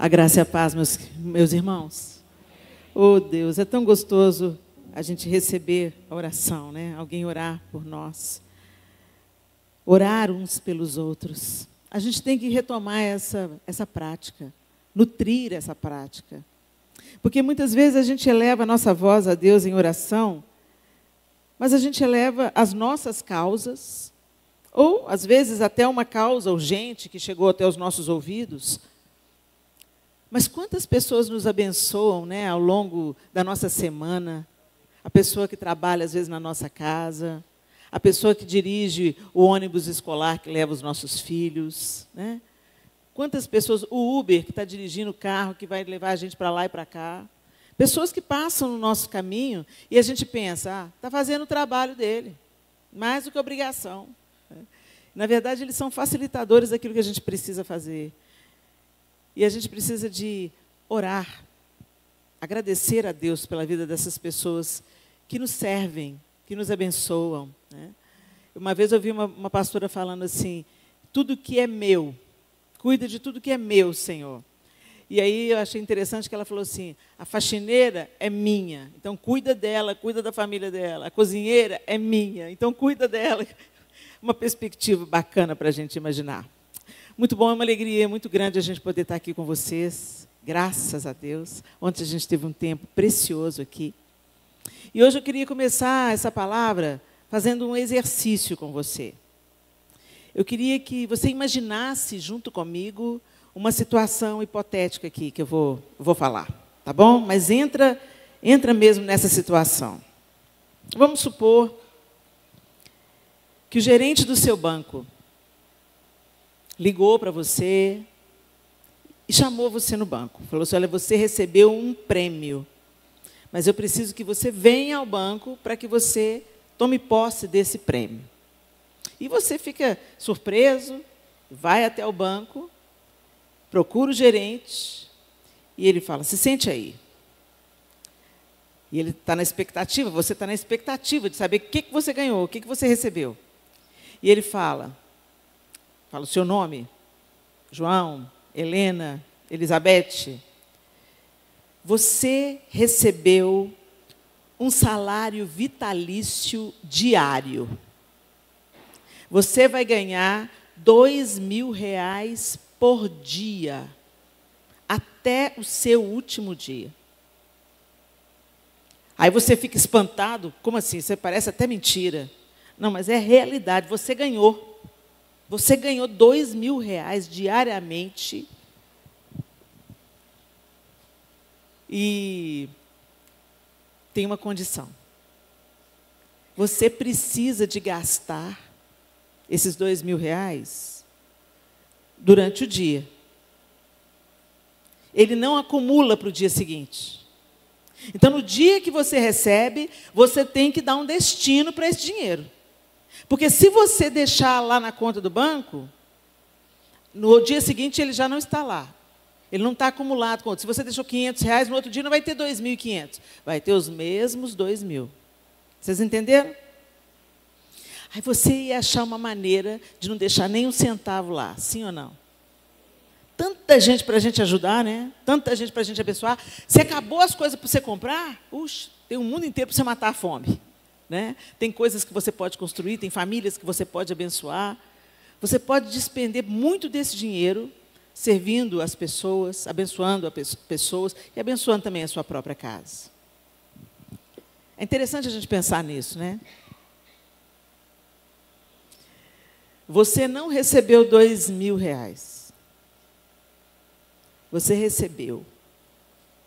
A graça e a paz, meus irmãos. Oh, Deus, é tão gostoso a gente receber a oração, né? Alguém orar por nós. Orar uns pelos outros. A gente tem que retomar essa prática, nutrir essa prática. Porque muitas vezes a gente eleva a nossa voz a Deus em oração, mas a gente eleva as nossas causas, ou às vezes até uma causa urgente que chegou até os nossos ouvidos. Mas quantas pessoas nos abençoam, né, ao longo da nossa semana? A pessoa que trabalha, às vezes, na nossa casa, a pessoa que dirige o ônibus escolar que leva os nossos filhos, né? Quantas pessoas, o Uber que está dirigindo o carro que vai levar a gente para lá e para cá. Pessoas que passam no nosso caminho e a gente pensa, está fazendo o trabalho dele, mais do que obrigação. Na verdade, eles são facilitadores daquilo que a gente precisa fazer. E a gente precisa de orar, agradecer a Deus pela vida dessas pessoas que nos servem, que nos abençoam, né? Uma vez eu ouvi uma pastora falando assim, tudo que é meu, cuida de tudo que é meu, Senhor. E aí eu achei interessante que ela falou assim, a faxineira é minha, então cuida dela, cuida da família dela. A cozinheira é minha, então cuida dela. Uma perspectiva bacana para a gente imaginar. Muito bom, é uma alegria muito grande a gente poder estar aqui com vocês. Graças a Deus. Ontem a gente teve um tempo precioso aqui. E hoje eu queria começar essa palavra fazendo um exercício com você. Eu queria que você imaginasse junto comigo uma situação hipotética aqui que eu vou falar, tá bom? Mas entra mesmo nessa situação. Vamos supor que o gerente do seu banco ligou para você e chamou você no banco. Falou assim, olha, você recebeu um prêmio, mas eu preciso que você venha ao banco para que você tome posse desse prêmio. E você fica surpreso, vai até o banco, procura o gerente, e ele fala, se sente aí. E ele está na expectativa, você está na expectativa de saber o que você ganhou, o que você recebeu. E ele fala o seu nome, João, Helena, Elizabeth. Você recebeu um salário vitalício diário. Você vai ganhar R$2.000 por dia, até o seu último dia. Aí você fica espantado, como assim? Isso parece até mentira. Não, mas é realidade, você ganhou. Você ganhou R$2.000 diariamente. E tem uma condição. Você precisa de gastar esses R$2.000 durante o dia. Ele não acumula para o dia seguinte. Então, no dia que você recebe, você tem que dar um destino para esse dinheiro. Porque se você deixar lá na conta do banco, no dia seguinte ele já não está lá. Ele não está acumulado com outro. Se você deixou R$500, no outro dia não vai ter 2.500. Vai ter os mesmos 2.000. Vocês entenderam? Aí você ia achar uma maneira de não deixar nem um centavo lá, sim ou não? Tanta gente para a gente ajudar, né? Tanta gente para a gente abençoar. Você acabou as coisas para você comprar? Puxa, tem um mundo inteiro para você matar a fome. Né? Tem coisas que você pode construir, tem famílias que você pode abençoar. Você pode despender muito desse dinheiro servindo as pessoas, abençoando as pessoas e abençoando também a sua própria casa. É interessante a gente pensar nisso, né? Você não recebeu R$2.000. Você recebeu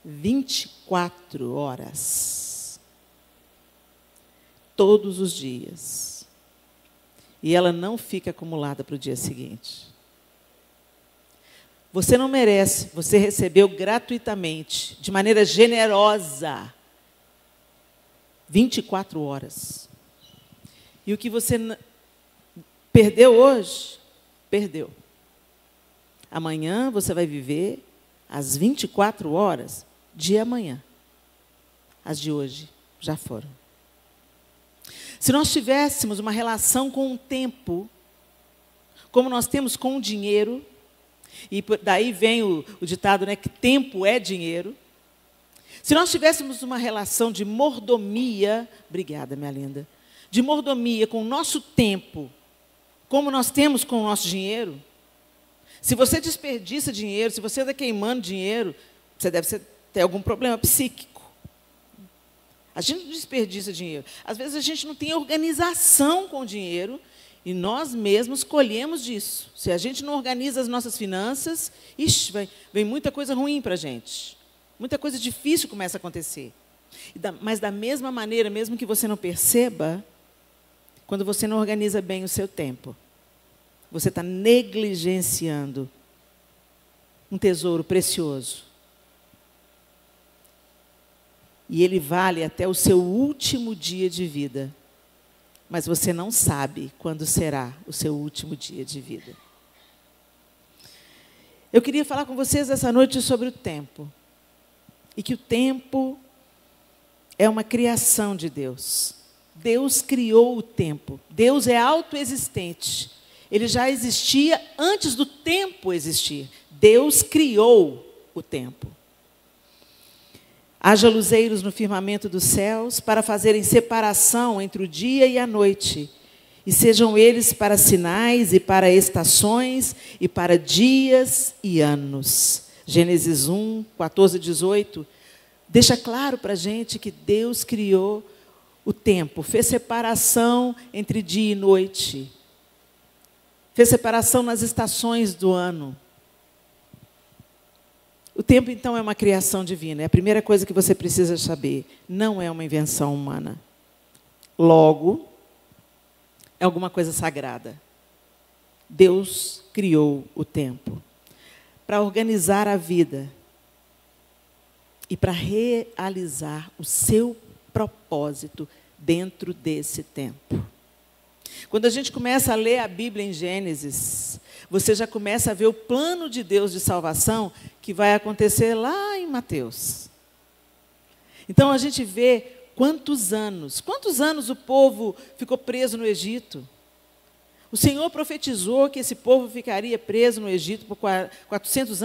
24 horas. Todos os dias. E ela não fica acumulada para o dia seguinte. Você não merece, você recebeu gratuitamente, de maneira generosa, 24 horas. E o que você perdeu hoje, perdeu. Amanhã você vai viver as 24 horas de amanhã. As de hoje já foram. Se nós tivéssemos uma relação com o tempo, como nós temos com o dinheiro, E daí vem o ditado, né, que tempo é dinheiro. Se nós tivéssemos uma relação de mordomia, obrigada, minha linda, de mordomia com o nosso tempo, como nós temos com o nosso dinheiro, se você desperdiça dinheiro, se você está queimando dinheiro, você deve ter algum problema psíquico. A gente não desperdiça dinheiro. Às vezes a gente não tem organização com o dinheiro e nós mesmos colhemos disso. Se a gente não organiza as nossas finanças, vem muita coisa ruim para a gente. Muita coisa difícil começa a acontecer. Mas da mesma maneira, mesmo que você não perceba, quando você não organiza bem o seu tempo, você está negligenciando um tesouro precioso. E ele vale até o seu último dia de vida. Mas você não sabe quando será o seu último dia de vida. Eu queria falar com vocês essa noite sobre o tempo. E que o tempo é uma criação de Deus. Deus criou o tempo. Deus é autoexistente. Ele já existia antes do tempo existir. Deus criou o tempo. Haja luzeiros no firmamento dos céus para fazerem separação entre o dia e a noite, e sejam eles para sinais e para estações e para dias e anos. Gênesis 1, 14, 18, deixa claro para a gente que Deus criou o tempo, fez separação entre dia e noite, fez separação nas estações do ano. O tempo, então, é uma criação divina. É a primeira coisa que você precisa saber. Não é uma invenção humana. Logo, é alguma coisa sagrada. Deus criou o tempo para organizar a vida e para realizar o seu propósito dentro desse tempo. Quando a gente começa a ler a Bíblia em Gênesis, você já começa a ver o plano de Deus de salvação que vai acontecer lá em Mateus. Então a gente vê quantos anos o povo ficou preso no Egito. O Senhor profetizou que esse povo ficaria preso no Egito por 400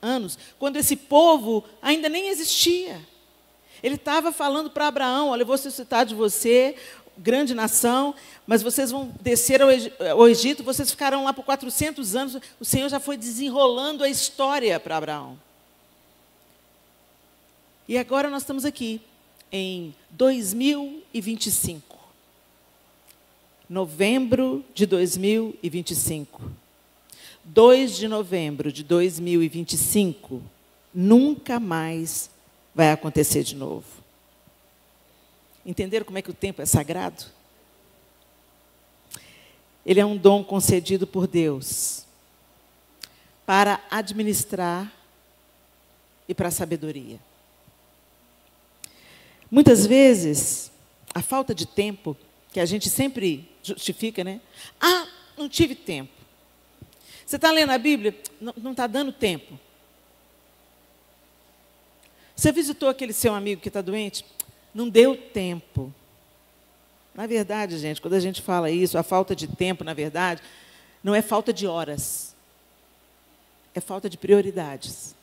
anos, quando esse povo ainda nem existia. Ele estava falando para Abraão: olha, eu vou suscitar de você grande nação, mas vocês vão descer ao Egito, vocês ficarão lá por 400 anos. O Senhor já foi desenrolando a história para Abraão. E agora nós estamos aqui, em 2025. Novembro de 2025. 2 de novembro de 2025, nunca mais vai acontecer de novo. Entenderam como é que o tempo é sagrado? Ele é um dom concedido por Deus para administrar e para a sabedoria. Muitas vezes, a falta de tempo, que a gente sempre justifica, né? Ah, não tive tempo. Você está lendo a Bíblia? Não está dando tempo. Você visitou aquele seu amigo que está doente? Não deu tempo. Na verdade, gente, quando a gente fala isso, a falta de tempo, na verdade, não é falta de horas. É falta de prioridades.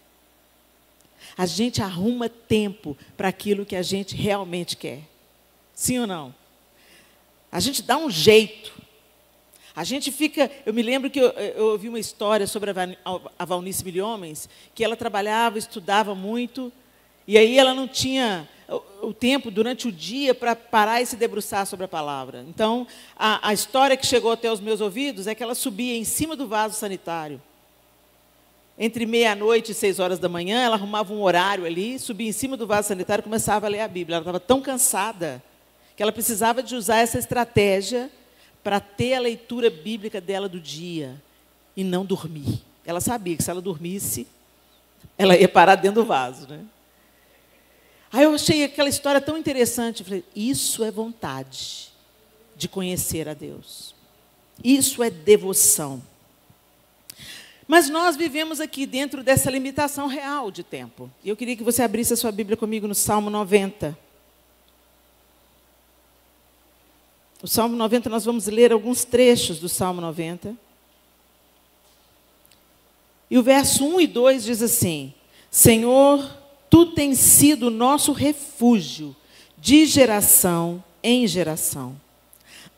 A gente arruma tempo para aquilo que a gente realmente quer. Sim ou não? A gente dá um jeito. A gente fica... Eu me lembro que eu ouvi uma história sobre a Valnice Milhomens, que ela trabalhava, estudava muito, e aí ela não tinha o tempo durante o dia para parar e se debruçar sobre a palavra. Então, a história que chegou até os meus ouvidos é que ela subia em cima do vaso sanitário. Entre meia-noite e 6 horas da manhã, ela arrumava um horário ali, subia em cima do vaso sanitário e começava a ler a Bíblia. Ela estava tão cansada que ela precisava de usar essa estratégia para ter a leitura bíblica dela do dia e não dormir. Ela sabia que se ela dormisse, ela ia parar dentro do vaso, né? Aí eu achei aquela história tão interessante. Eu falei, isso é vontade de conhecer a Deus. Isso é devoção. Mas nós vivemos aqui dentro dessa limitação real de tempo. E eu queria que você abrisse a sua Bíblia comigo no Salmo 90. O Salmo 90, nós vamos ler alguns trechos do Salmo 90. E o verso 1 e 2 diz assim: Senhor, Tu tens sido nosso refúgio de geração em geração.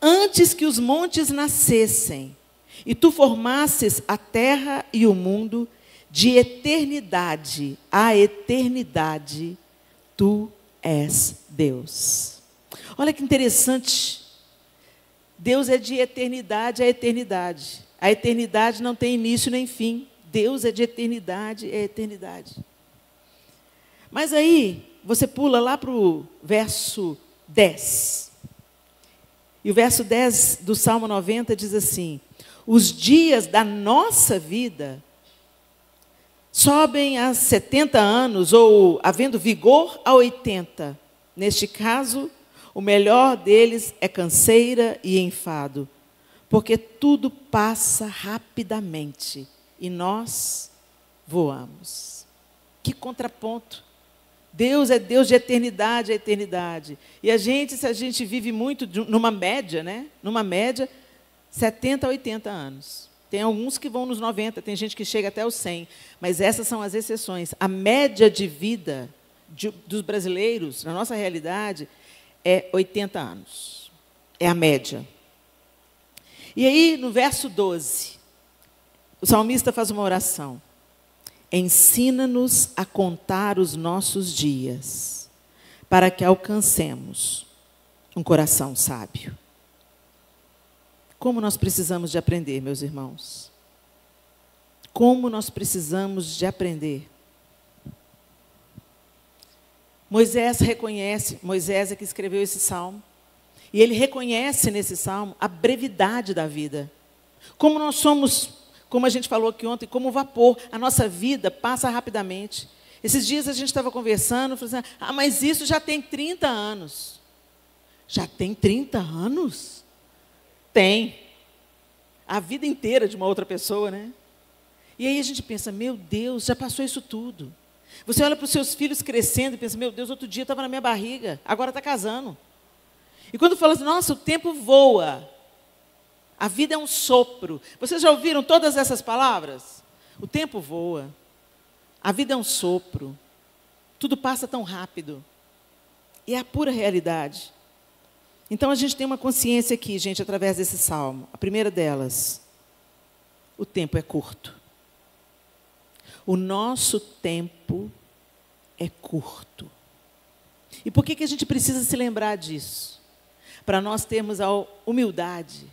Antes que os montes nascessem, e Tu formasses a terra e o mundo, de eternidade a eternidade, Tu és Deus. Olha que interessante. Deus é de eternidade a eternidade. A eternidade não tem início nem fim. Deus é de eternidade a eternidade. Mas aí, você pula lá para o verso 10. E o verso 10 do Salmo 90 diz assim: os dias da nossa vida sobem a 70 anos, ou, havendo vigor, a 80. Neste caso, o melhor deles é canseira e enfado, porque tudo passa rapidamente e nós voamos. Que contraponto! Deus é Deus de eternidade a eternidade. E se a gente vive muito numa média, né? Numa média, 70 a 80 anos. Tem alguns que vão nos 90, tem gente que chega até os 100, mas essas são as exceções. A média de vida dos brasileiros, na nossa realidade, é 80 anos. É a média. E aí, no verso 12, o salmista faz uma oração. Ensina-nos a contar os nossos dias, para que alcancemos um coração sábio. Como nós precisamos de aprender, meus irmãos? Como nós precisamos de aprender? Moisés é que escreveu esse salmo, e ele reconhece nesse salmo a brevidade da vida. Como nós somos, como a gente falou aqui ontem, como o vapor, a nossa vida passa rapidamente. Esses dias a gente estava conversando, falando assim, mas isso já tem 30 anos. Já tem 30 anos? Tem. A vida inteira de uma outra pessoa, né? E aí a gente pensa, meu Deus, já passou isso tudo. Você olha para os seus filhos crescendo e pensa, meu Deus, outro dia estava na minha barriga, agora está casando. E quando fala assim, nossa, o tempo voa. A vida é um sopro. Vocês já ouviram todas essas palavras? O tempo voa. A vida é um sopro. Tudo passa tão rápido. E é a pura realidade. Então, a gente tem uma consciência aqui, gente, através desse salmo. A primeira delas, o tempo é curto. O nosso tempo é curto. E por que a gente precisa se lembrar disso? Para nós termos a humildade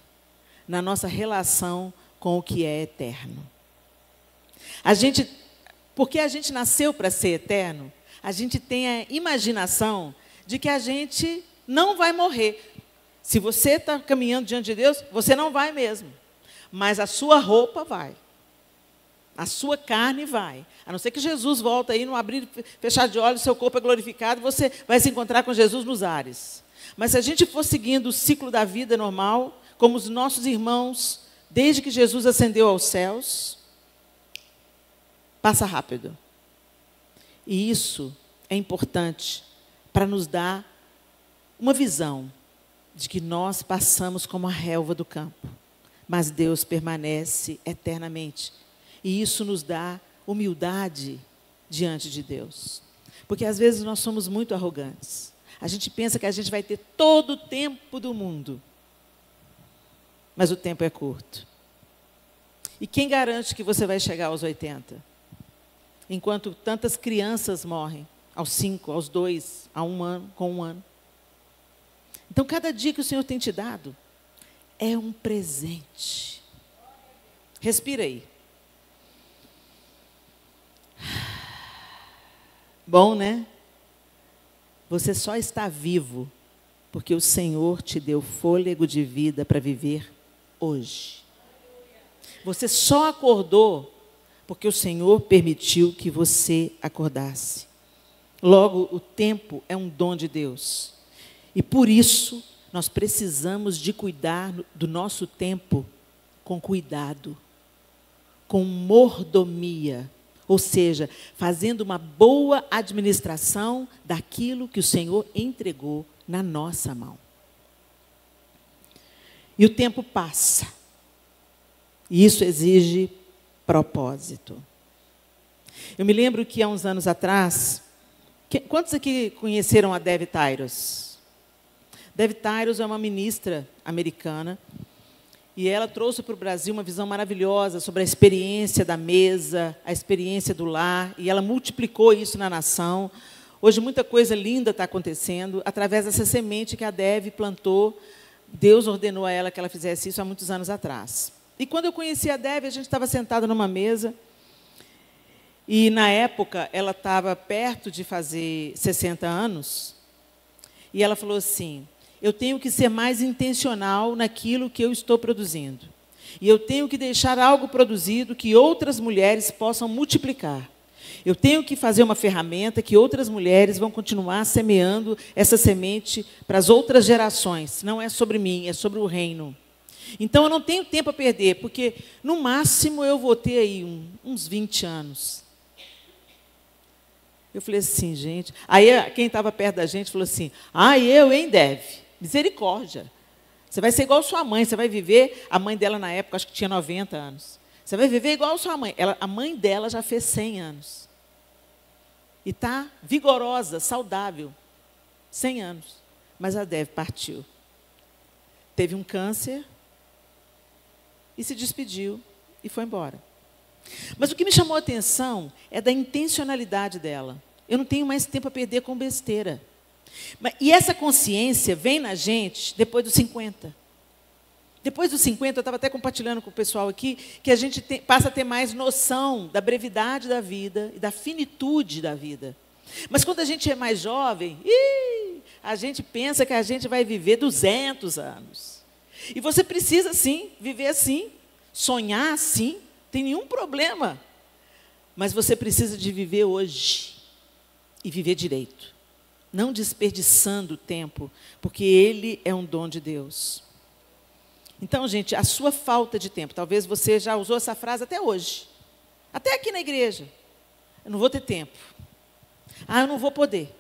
na nossa relação com o que é eterno. Porque a gente nasceu para ser eterno, a gente tem a imaginação de que a gente não vai morrer. Se você está caminhando diante de Deus, você não vai mesmo. Mas a sua roupa vai. A sua carne vai. A não ser que Jesus volta aí, no abrir e fechar de olhos, seu corpo é glorificado, você vai se encontrar com Jesus nos ares. Mas se a gente for seguindo o ciclo da vida normal, como os nossos irmãos, desde que Jesus ascendeu aos céus, passa rápido. E isso é importante para nos dar uma visão de que nós passamos como a relva do campo, mas Deus permanece eternamente. E isso nos dá humildade diante de Deus. Porque às vezes nós somos muito arrogantes. A gente pensa que a gente vai ter todo o tempo do mundo. Mas o tempo é curto. E quem garante que você vai chegar aos 80? Enquanto tantas crianças morrem, aos 5, aos 2, a 1 ano, com 1 ano. Então, cada dia que o Senhor tem te dado é um presente. Respira aí. Bom, né? Você só está vivo porque o Senhor te deu fôlego de vida para viver hoje. Você só acordou porque o Senhor permitiu que você acordasse. Logo, o tempo é um dom de Deus. E por isso, nós precisamos de cuidar do nosso tempo com cuidado, com mordomia. Ou seja, fazendo uma boa administração daquilo que o Senhor entregou na nossa mão. E o tempo passa. E isso exige propósito. Eu me lembro que há uns anos atrás, quantos aqui conheceram a Dev Tyrus? Dev Tyrus é uma ministra americana e ela trouxe para o Brasil uma visão maravilhosa sobre a experiência da mesa, a experiência do lar, e ela multiplicou isso na nação. Hoje muita coisa linda está acontecendo através dessa semente que a Dev plantou. Deus ordenou a ela que ela fizesse isso há muitos anos atrás. E quando eu conheci a Dev, a gente estava sentado numa mesa, e na época ela estava perto de fazer 60 anos, e ela falou assim: eu tenho que ser mais intencional naquilo que eu estou produzindo. E eu tenho que deixar algo produzido que outras mulheres possam multiplicar. Eu tenho que fazer uma ferramenta que outras mulheres vão continuar semeando essa semente para as outras gerações. Não é sobre mim, é sobre o reino. Então, eu não tenho tempo a perder, porque, no máximo, eu vou ter aí uns 20 anos. Eu falei assim, gente... Aí, quem estava perto da gente falou assim, eu, hein, Dev? Misericórdia. Você vai ser igual a sua mãe, você vai viver... A mãe dela, na época, acho que tinha 90 anos. Você vai viver igual a sua mãe. A mãe dela já fez 100 anos. E está vigorosa, saudável. 100 anos. Mas a Dev partiu. Teve um câncer e se despediu e foi embora. Mas o que me chamou a atenção é da intencionalidade dela. Eu não tenho mais tempo a perder com besteira. E essa consciência vem na gente depois dos 50. Depois dos 50, eu estava até compartilhando com o pessoal aqui, que a gente passa a ter mais noção da brevidade da vida e da finitude da vida. Mas quando a gente é mais jovem, a gente pensa que a gente vai viver 200 anos. E você precisa, sim, viver assim, sonhar assim, tem nenhum problema. Mas você precisa de viver hoje e viver direito. Não desperdiçando o tempo, porque ele é um dom de Deus. Então, gente, a sua falta de tempo, talvez você já usou essa frase até hoje, até aqui na igreja. Eu não vou ter tempo. Eu não vou poder.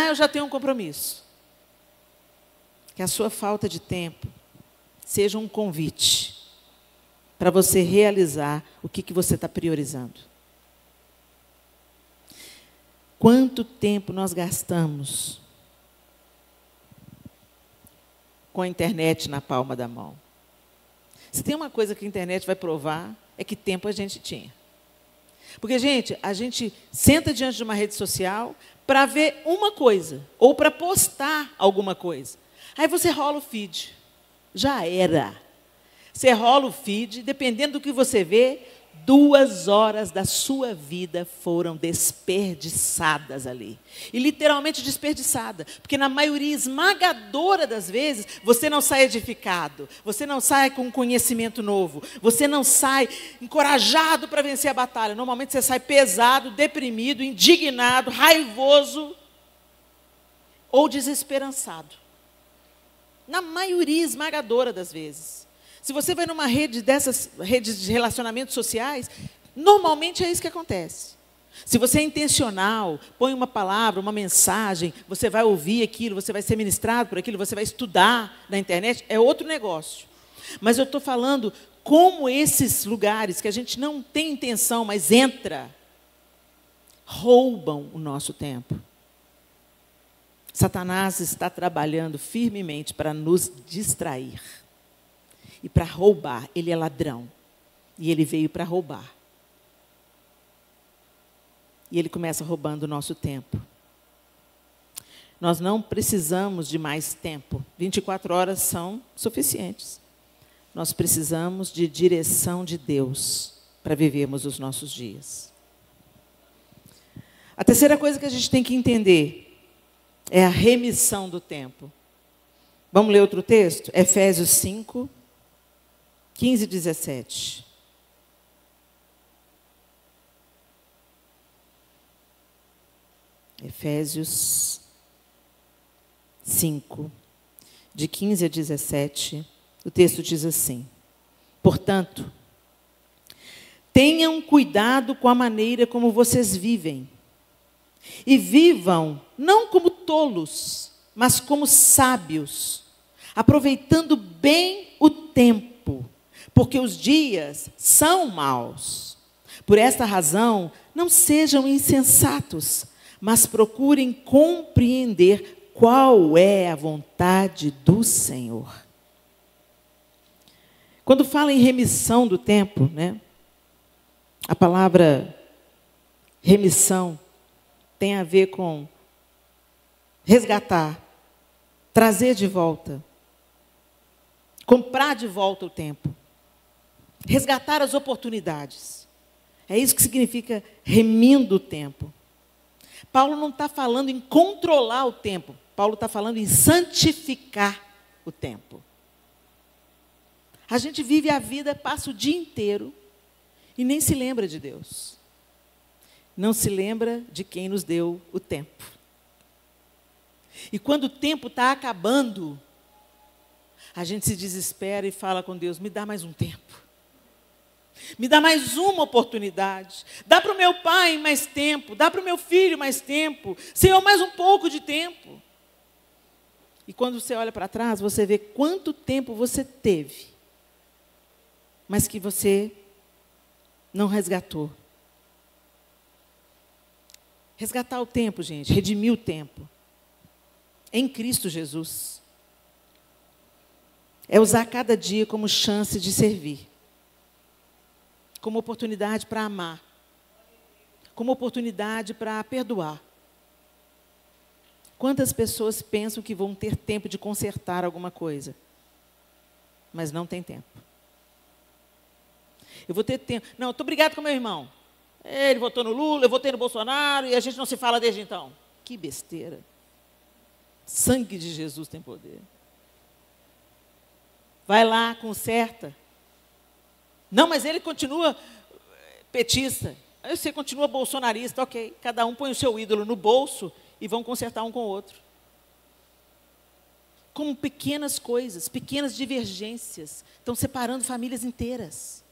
Eu já tenho um compromisso. Que a sua falta de tempo seja um convite para você realizar o que você está priorizando. Quanto tempo nós gastamos com a internet na palma da mão? Se tem uma coisa que a internet vai provar, é que tempo a gente tinha. Porque, gente, a gente senta diante de uma rede social para ver uma coisa, ou para postar alguma coisa. Aí você rola o feed. Já era. Você rola o feed, dependendo do que você vê, 2 horas da sua vida foram desperdiçadas ali. E literalmente desperdiçada. Porque na maioria esmagadora das vezes, você não sai edificado. Você não sai com um conhecimento novo. Você não sai encorajado para vencer a batalha. Normalmente você sai pesado, deprimido, indignado, raivoso ou desesperançado. Na maioria esmagadora das vezes. Se você vai numa rede dessas redes de relacionamentos sociais, normalmente é isso que acontece. Se você é intencional, põe uma palavra, uma mensagem, você vai ouvir aquilo, você vai ser ministrado por aquilo, você vai estudar na internet, é outro negócio. Mas eu estou falando como esses lugares que a gente não tem intenção, mas entra, roubam o nosso tempo. Satanás está trabalhando firmemente para nos distrair. E para roubar, ele é ladrão. E ele veio para roubar. E ele começa roubando o nosso tempo. Nós não precisamos de mais tempo. 24 horas são suficientes. Nós precisamos de direção de Deus para vivermos os nossos dias. A terceira coisa que a gente tem que entender é a remissão do tempo. Vamos ler outro texto? Efésios 5, 15 e 17. Efésios 5, de 15 a 17, o texto diz assim: portanto, tenham cuidado com a maneira como vocês vivem, e vivam não como tolos, mas como sábios, aproveitando bem o tempo, porque os dias são maus. Por esta razão, não sejam insensatos, mas procurem compreender qual é a vontade do Senhor. Quando fala em remissão do tempo, né? A palavra remissão tem a ver com resgatar, trazer de volta, comprar de volta o tempo, resgatar as oportunidades. É isso que significa remindo o tempo. Paulo não está falando em controlar o tempo, Paulo está falando em santificar o tempo. A gente vive a vida, passa o dia inteiro e nem se lembra de Deus. Não se lembra de quem nos deu o tempo. E quando o tempo está acabando, a gente se desespera e fala com Deus: me dá mais um tempo. Me dá mais uma oportunidade. Dá para o meu pai mais tempo. Dá para o meu filho mais tempo. Senhor, mais um pouco de tempo. E quando você olha para trás, você vê quanto tempo você teve, mas que você não resgatou. Resgatar o tempo, gente, redimir o tempo. Em Cristo Jesus. É usar cada dia como chance de servir. Como oportunidade para amar. Como oportunidade para perdoar. Quantas pessoas pensam que vão ter tempo de consertar alguma coisa, mas não tem tempo. Eu vou ter tempo. Não, estou brigado com meu irmão. Ele votou no Lula, eu votei no Bolsonaro e a gente não se fala desde então. Que besteira. Sangue de Jesus tem poder. Vai lá, conserta. Não, mas ele continua petista. Aí você continua bolsonarista, ok. Cada um põe o seu ídolo no bolso e vão consertar um com o outro. Como pequenas coisas, pequenas divergências, estão separando famílias inteiras.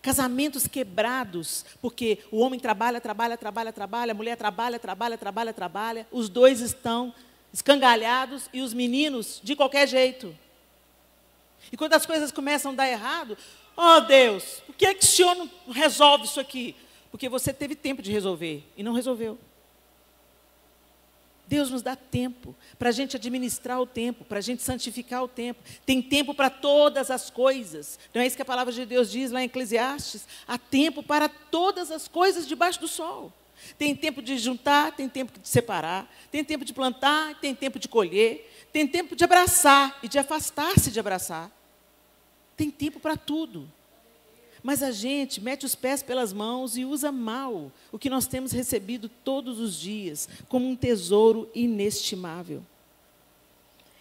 Casamentos quebrados, porque o homem trabalha, a mulher trabalha, os dois estão escangalhados e os meninos de qualquer jeito. E quando as coisas começam a dar errado, oh Deus, por que o Senhor não resolve isso aqui? Porque você teve tempo de resolver e não resolveu. Deus nos dá tempo para a gente administrar o tempo, para a gente santificar o tempo. Tem tempo para todas as coisas. Não é isso que a palavra de Deus diz lá em Eclesiastes? Há tempo para todas as coisas debaixo do sol. Tem tempo de juntar, tem tempo de separar, tem tempo de plantar, tem tempo de colher, tem tempo de abraçar e de afastar-se de abraçar. Tem tempo para tudo. Mas a gente mete os pés pelas mãos e usa mal o que nós temos recebido todos os dias, como um tesouro inestimável.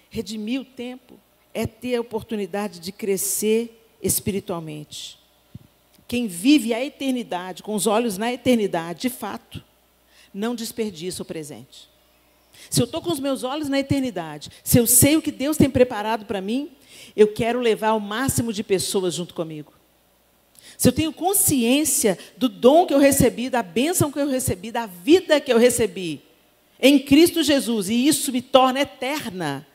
Redimir o tempo é ter a oportunidade de crescer espiritualmente. Quem vive a eternidade, com os olhos na eternidade, de fato, não desperdiça o presente. Se eu estou com os meus olhos na eternidade, se eu sei o que Deus tem preparado para mim, eu quero levar o máximo de pessoas junto comigo. Se eu tenho consciência do dom que eu recebi, da bênção que eu recebi, da vida que eu recebi em Cristo Jesus, e isso me torna eterna,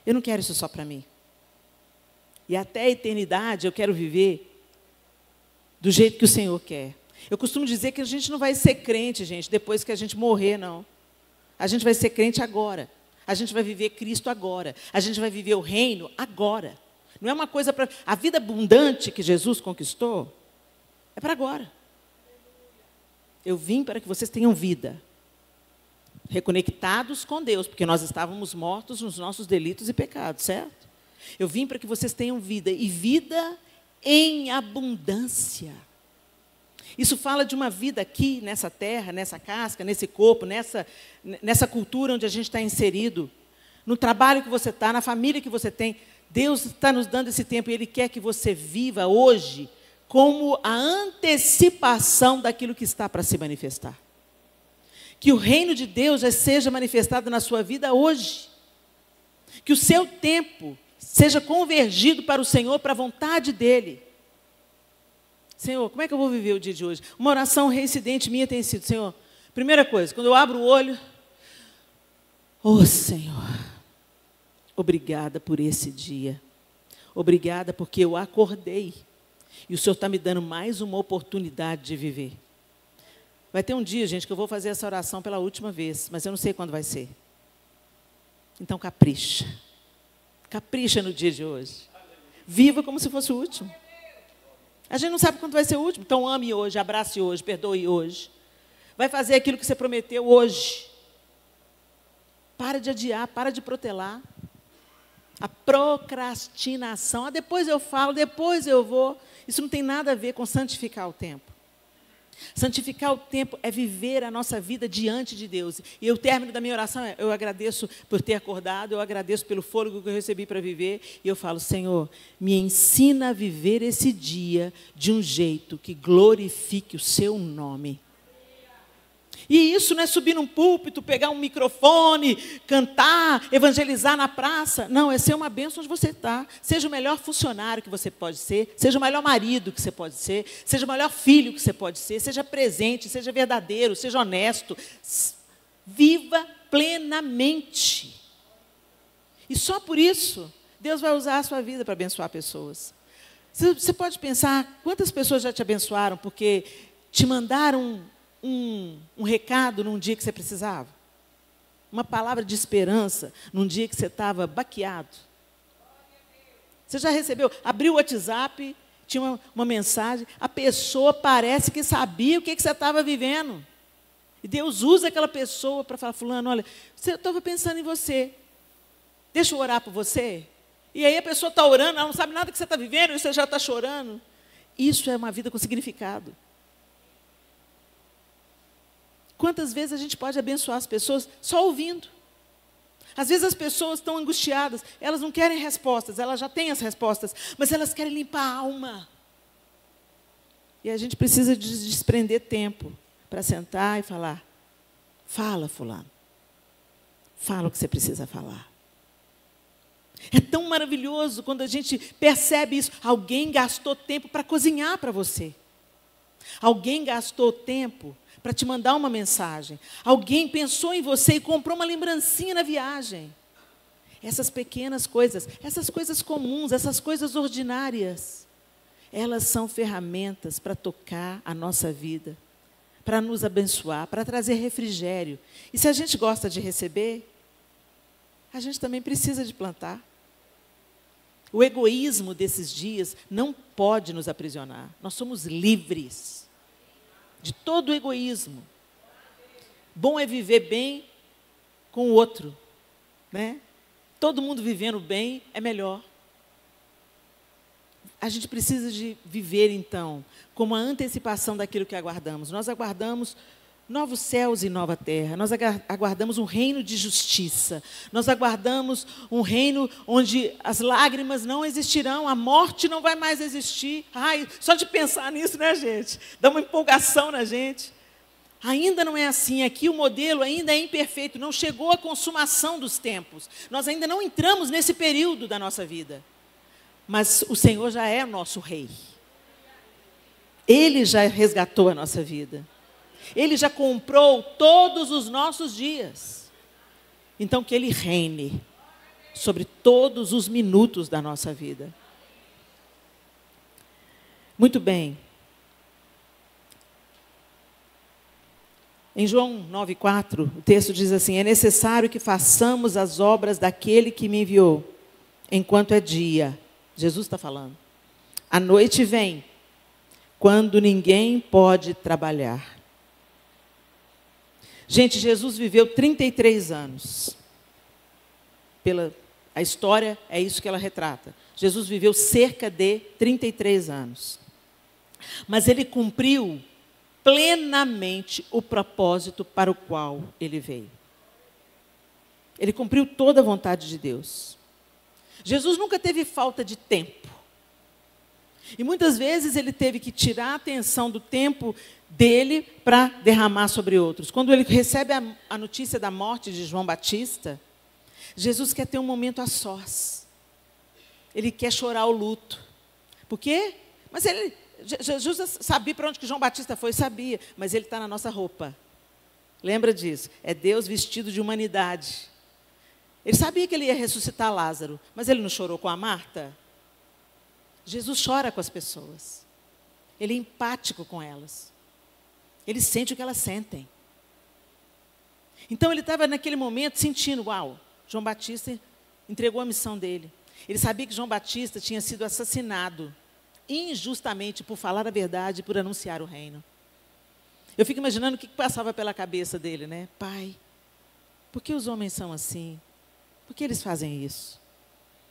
eu não quero isso só para mim. E até a eternidade eu quero viver do jeito que o Senhor quer. Eu costumo dizer que a gente não vai ser crente, gente, depois que a gente morrer, não. A gente vai ser crente agora. A gente vai viver Cristo agora. A gente vai viver o reino agora. Não é uma coisa para... A vida abundante que Jesus conquistou é para agora. Eu vim para que vocês tenham vida. Reconectados com Deus, porque nós estávamos mortos nos nossos delitos e pecados, certo? Eu vim para que vocês tenham vida, e vida em abundância. Isso fala de uma vida aqui, nessa terra, nessa casca, nesse corpo, nessa cultura onde a gente está inserido, no trabalho que você está, na família que você tem. Deus está nos dando esse tempo e Ele quer que você viva hoje como a antecipação daquilo que está para se manifestar. Que o reino de Deus já seja manifestado na sua vida hoje. Que o seu tempo seja convergido para o Senhor, para a vontade dEle. Senhor, como é que eu vou viver o dia de hoje? Uma oração reincidente minha tem sido: Senhor, primeira coisa, quando eu abro o olho, oh Senhor, obrigada por esse dia. Obrigada porque eu acordei. E o Senhor está me dando mais uma oportunidade de viver. Vai ter um dia, gente, que eu vou fazer essa oração pela última vez, mas eu não sei quando vai ser. Então, capricha. Capricha no dia de hoje. Viva como se fosse o último. A gente não sabe quando vai ser o último. Então, ame hoje, abrace hoje, perdoe hoje. Vai fazer aquilo que você prometeu hoje. Para de adiar, para de protelar. A procrastinação. Depois eu falo, depois eu vou. Isso não tem nada a ver com santificar o tempo. Santificar o tempo é viver a nossa vida diante de Deus. E o término da minha oração é: eu agradeço por ter acordado, eu agradeço pelo fôlego que eu recebi para viver. E eu falo: Senhor, me ensina a viver esse dia de um jeito que glorifique o seu nome. E isso não é subir num púlpito, pegar um microfone, cantar, evangelizar na praça. Não, é ser uma bênção onde você está. Seja o melhor funcionário que você pode ser, seja o melhor marido que você pode ser, seja o melhor filho que você pode ser, seja presente, seja verdadeiro, seja honesto. Viva plenamente. E só por isso, Deus vai usar a sua vida para abençoar pessoas. Você pode pensar quantas pessoas já te abençoaram porque te mandaram um recado num dia que você precisava? Uma palavra de esperança num dia que você estava baqueado? Você já recebeu? Abriu o WhatsApp, tinha uma mensagem, a pessoa parece que sabia o que você estava vivendo. E Deus usa aquela pessoa para falar: fulano, olha, eu estava pensando em você. Deixa eu orar por você. E aí a pessoa está orando, ela não sabe nada que você está vivendo, e você já está chorando. Isso é uma vida com significado. Quantas vezes a gente pode abençoar as pessoas só ouvindo? Às vezes as pessoas estão angustiadas, elas não querem respostas, elas já têm as respostas, mas elas querem limpar a alma. E a gente precisa desprender tempo para sentar e falar: fala, fulano. Fala o que você precisa falar. É tão maravilhoso quando a gente percebe isso. Alguém gastou tempo para cozinhar para você. Alguém gastou tempo para te mandar uma mensagem. Alguém pensou em você e comprou uma lembrancinha na viagem. Essas pequenas coisas, essas coisas comuns, essas coisas ordinárias, elas são ferramentas para tocar a nossa vida, para nos abençoar, para trazer refrigério. E se a gente gosta de receber, a gente também precisa de plantar. O egoísmo desses dias não pode nos aprisionar. Nós somos livres de todo o egoísmo. Bom é viver bem com o outro, né? Todo mundo vivendo bem é melhor. A gente precisa de viver, então, como a antecipação daquilo que aguardamos. Nós aguardamos novos céus e nova terra. Nós aguardamos um reino de justiça. Nós aguardamos um reino onde as lágrimas não existirão, a morte não vai mais existir. Ai, só de pensar nisso, né, gente? Dá uma empolgação na gente. Ainda não é assim. Aqui o modelo ainda é imperfeito. Não chegou a consumação dos tempos. Nós ainda não entramos nesse período da nossa vida. Mas o Senhor já é o nosso rei. Ele já resgatou a nossa vida. Ele já comprou todos os nossos dias. Então, que Ele reine sobre todos os minutos da nossa vida. Muito bem. Em João 9,4, o texto diz assim: é necessário que façamos as obras daquele que me enviou, enquanto é dia. Jesus está falando. A noite vem, quando ninguém pode trabalhar. Gente, Jesus viveu 33 anos. A história é isso que ela retrata. Jesus viveu cerca de 33 anos. Mas Ele cumpriu plenamente o propósito para o qual Ele veio. Ele cumpriu toda a vontade de Deus. Jesus nunca teve falta de tempo. E muitas vezes Ele teve que tirar a atenção do tempo dele para derramar sobre outros. Quando ele recebe a notícia da morte de João Batista, Jesus quer ter um momento a sós. Ele quer chorar o luto. Por quê? Mas Jesus sabia para onde que João Batista foi, sabia, mas ele está na nossa roupa. Lembra disso? É Deus vestido de humanidade. Ele sabia que ele ia ressuscitar Lázaro, mas ele não chorou com a Marta? Jesus chora com as pessoas. Ele é empático com elas. Ele sente o que elas sentem. Então ele estava naquele momento sentindo, uau, João Batista entregou a missão dele. Ele sabia que João Batista tinha sido assassinado injustamente por falar a verdade e por anunciar o reino. Eu fico imaginando o que passava pela cabeça dele, né? Pai, por que os homens são assim? Por que eles fazem isso?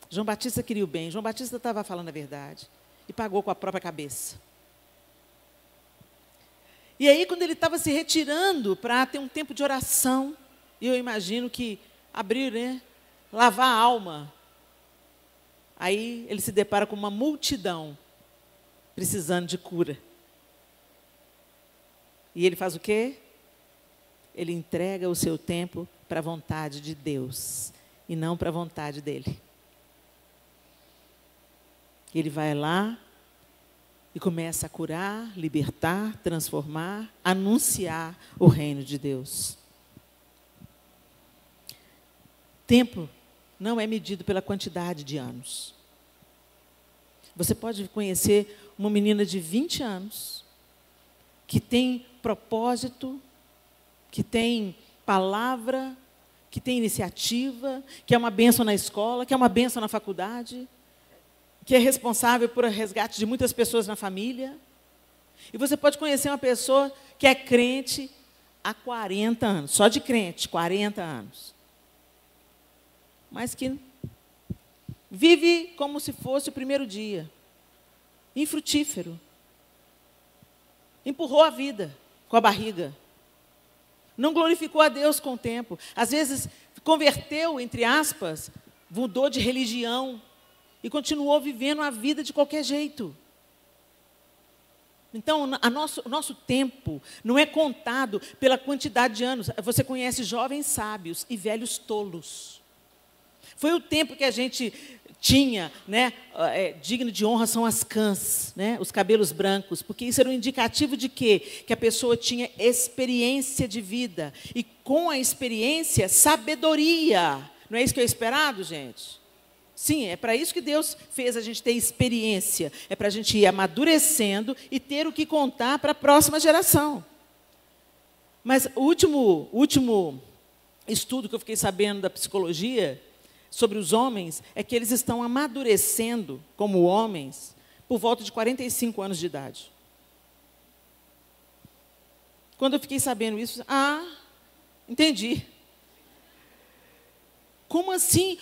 João Batista queria o bem, João Batista estava falando a verdade e pagou com a própria cabeça. E aí, quando ele estava se retirando para ter um tempo de oração, eu imagino que abrir, né? Lavar a alma. Aí ele se depara com uma multidão precisando de cura. E ele faz o quê? Ele entrega o seu tempo para a vontade de Deus e não para a vontade dele. Ele vai lá e começa a curar, libertar, transformar, anunciar o reino de Deus. Tempo não é medido pela quantidade de anos. Você pode conhecer uma menina de 20 anos, que tem propósito, que tem palavra, que tem iniciativa, que é uma bênção na escola, que é uma bênção na faculdade, que é responsável por resgate de muitas pessoas na família. E você pode conhecer uma pessoa que é crente há 40 anos, só de crente, 40 anos. Mas que vive como se fosse o primeiro dia, infrutífero. Empurrou a vida com a barriga. Não glorificou a Deus com o tempo. Às vezes, converteu, entre aspas, mudou de religião e continuou vivendo a vida de qualquer jeito. Então, o nosso tempo não é contado pela quantidade de anos. Você conhece jovens sábios e velhos tolos. Foi o tempo que a gente tinha, né, digno de honra são as cãs, né, os cabelos brancos, porque isso era um indicativo de quê? Que a pessoa tinha experiência de vida. E com a experiência, sabedoria. Não é isso que é esperado, gente? Sim, é para isso que Deus fez a gente ter experiência. É para a gente ir amadurecendo e ter o que contar para a próxima geração. Mas o último estudo que eu fiquei sabendo da psicologia sobre os homens é que eles estão amadurecendo como homens por volta de 45 anos de idade. Quando eu fiquei sabendo isso, entendi. Como assim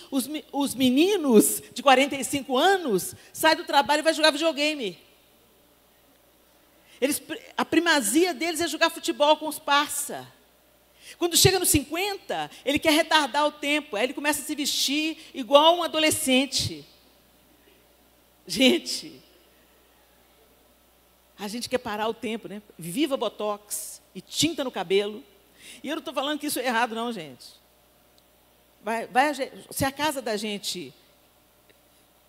os meninos de 45 anos saem do trabalho e vão jogar videogame? A primazia deles é jogar futebol com os parça. Quando chega nos 50, ele quer retardar o tempo. Aí ele começa a se vestir igual um adolescente. Gente, a gente quer parar o tempo, né? Viva botox e tinta no cabelo. E eu não estou falando que isso é errado, não, gente. Se a casa da gente,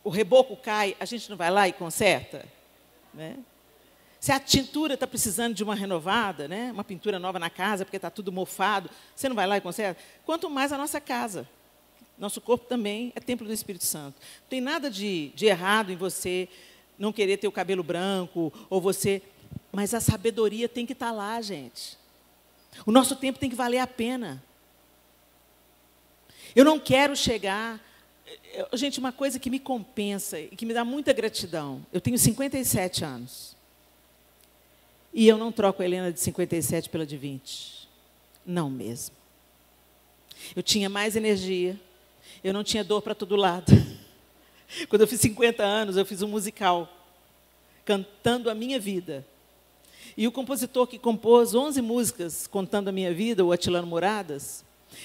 o reboco cai, a gente não vai lá e conserta? Né? Se a tintura está precisando de uma renovada, né? Uma pintura nova na casa, porque está tudo mofado, você não vai lá e conserta? Quanto mais a nossa casa. Nosso corpo também é templo do Espírito Santo. Não tem nada de errado em você não querer ter o cabelo branco, ou você... Mas a sabedoria tem que estar lá, gente. O nosso tempo tem que valer a pena. Eu não quero chegar... Gente, uma coisa que me compensa e que me dá muita gratidão. Eu tenho 57 anos. E eu não troco a Helena de 57 pela de 20. Não mesmo. Eu tinha mais energia. Eu não tinha dor para todo lado. Quando eu fiz 50 anos, eu fiz um musical. Cantando a minha vida. E o compositor que compôs 11 músicas contando a minha vida, o Atilano Moradas,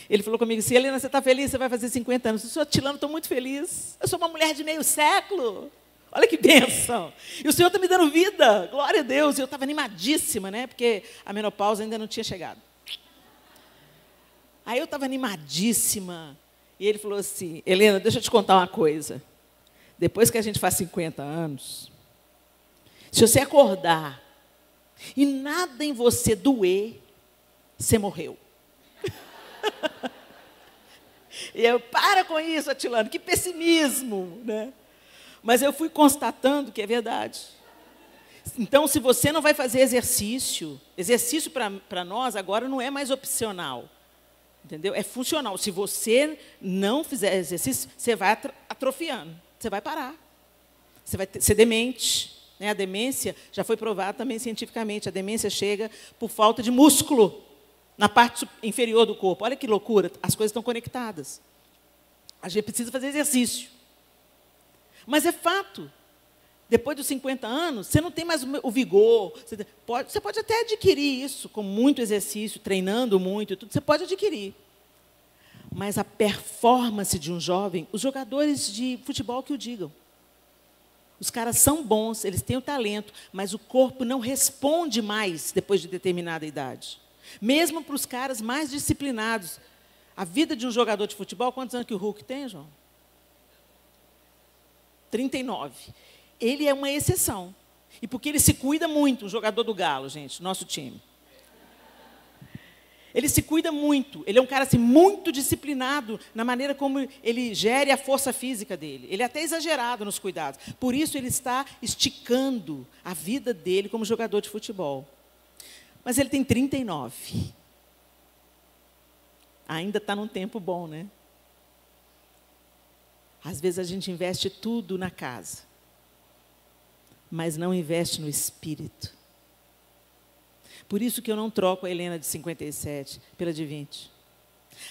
ele falou comigo assim: Helena, você está feliz? Você vai fazer 50 anos. Eu sou Atilano, estou muito feliz. Eu sou uma mulher de meio século. Olha que bênção. E o Senhor está me dando vida. Glória a Deus. E eu estava animadíssima, né? Porque a menopausa ainda não tinha chegado. Aí eu estava animadíssima. E ele falou assim: Helena, deixa eu te contar uma coisa. Depois que a gente faz 50 anos, se você acordar e nada em você doer, você morreu. E eu, para com isso, Atilano, que pessimismo, né? Mas eu fui constatando que é verdade. Então, se você não vai fazer exercício para nós agora não é mais opcional. Entendeu? É funcional. Se você não fizer exercício, você vai atrofiando. Você vai parar. Você vai ser demente. Né? A demência já foi provada também cientificamente. A demência chega por falta de músculo na parte inferior do corpo. Olha que loucura. As coisas estão conectadas. A gente precisa fazer exercício. Mas é fato. Depois dos 50 anos, você não tem mais o vigor. Você pode até adquirir isso com muito exercício, treinando muito e tudo. Você pode adquirir. Mas a performance de um jovem, os jogadores de futebol que o digam. Os caras são bons, eles têm o talento, mas o corpo não responde mais depois de determinada idade. Mesmo para os caras mais disciplinados. A vida de um jogador de futebol, quantos anos que o Hulk tem, João? 39. Ele é uma exceção. E porque ele se cuida muito, um jogador do Galo, gente, nosso time. Ele se cuida muito. Ele é um cara assim, muito disciplinado na maneira como ele gere a força física dele. Ele é até exagerado nos cuidados. Por isso, ele está esticando a vida dele como jogador de futebol. Mas ele tem 39. Ainda está num tempo bom, né? Às vezes a gente investe tudo na casa, mas não investe no espírito. Por isso que eu não troco a Helena de 57 pela de 20.